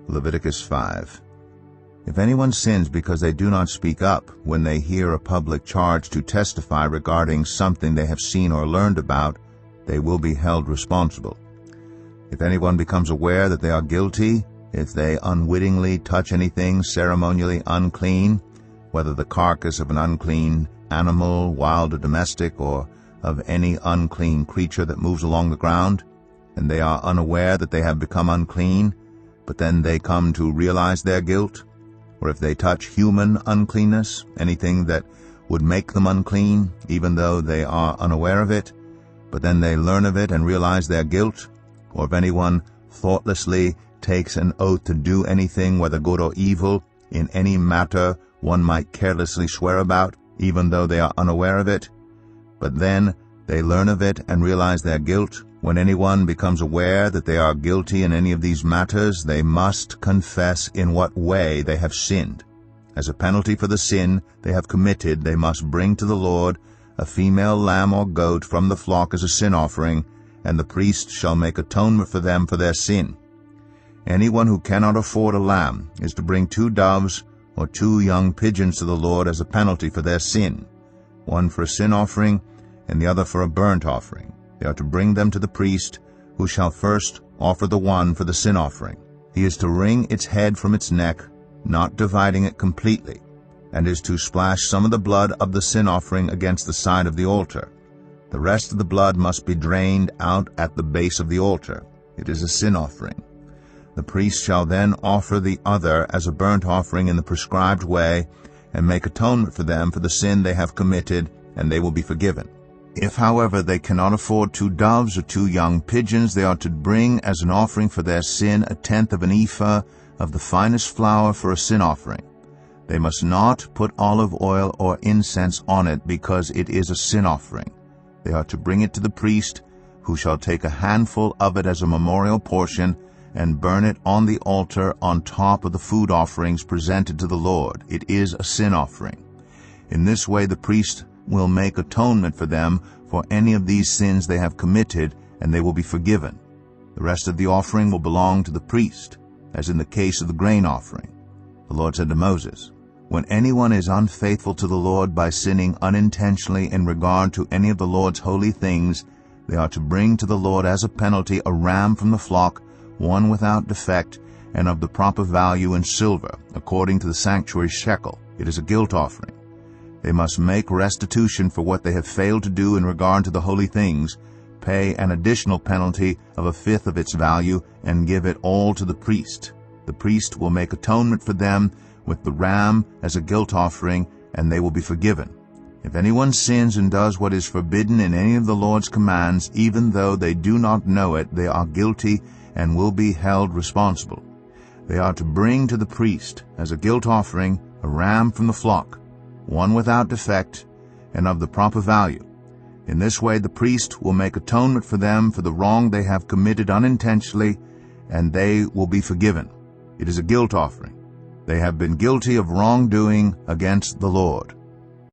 Leviticus 5. If anyone sins because they do not speak up when they hear a public charge to testify regarding something they have seen or learned about, they will be held responsible. If anyone becomes aware that they are guilty, if they unwittingly touch anything ceremonially unclean, whether the carcass of an unclean animal, wild or domestic, or of any unclean creature that moves along the ground, and they are unaware that they have become unclean, but then they come to realize their guilt, or if they touch human uncleanness, anything that would make them unclean, even though they are unaware of it, but then they learn of it and realize their guilt, or if anyone thoughtlessly takes an oath to do anything, whether good or evil, in any matter one might carelessly swear about, even though they are unaware of it, but then they learn of it and realize their guilt. When anyone becomes aware that they are guilty in any of these matters, they must confess in what way they have sinned. As a penalty for the sin they have committed, they must bring to the Lord a female lamb or goat from the flock as a sin offering, and the priest shall make atonement for them for their sin. Anyone who cannot afford a lamb is to bring 2 doves or 2 young pigeons to the Lord as a penalty for their sin, one for a sin offering and the other for a burnt offering. They are to bring them to the priest, who shall first offer the one for the sin offering. He is to wring its head from its neck, not dividing it completely, and is to splash some of the blood of the sin offering against the side of the altar. The rest of the blood must be drained out at the base of the altar. It is a sin offering. The priest shall then offer the other as a burnt offering in the prescribed way, and make atonement for them for the sin they have committed, and they will be forgiven. If, however, they cannot afford 2 doves or 2 young pigeons, they are to bring as an offering for their sin 1/10 of an ephah of the finest flour for a sin offering. They must not put olive oil or incense on it, because it is a sin offering. They are to bring it to the priest, who shall take a handful of it as a memorial portion and burn it on the altar on top of the food offerings presented to the Lord. It is a sin offering. In this way the priest will make atonement for them for any of these sins they have committed, and they will be forgiven. The rest of the offering will belong to the priest, as in the case of the grain offering. The Lord said to Moses, "When anyone is unfaithful to the Lord by sinning unintentionally in regard to any of the Lord's holy things, they are to bring to the Lord as a penalty a ram from the flock, one without defect, and of the proper value in silver, according to the sanctuary shekel. It is a guilt offering. They must make restitution for what they have failed to do in regard to the holy things, pay an additional penalty of 1/5 of its value, and give it all to the priest. The priest will make atonement for them with the ram as a guilt offering, and they will be forgiven. If anyone sins and does what is forbidden in any of the Lord's commands, even though they do not know it, they are guilty and will be held responsible. They are to bring to the priest as a guilt offering a ram from the flock, one without defect, and of the proper value. In this way the priest will make atonement for them for the wrong they have committed unintentionally, and they will be forgiven. It is a guilt offering. They have been guilty of wrongdoing against the Lord.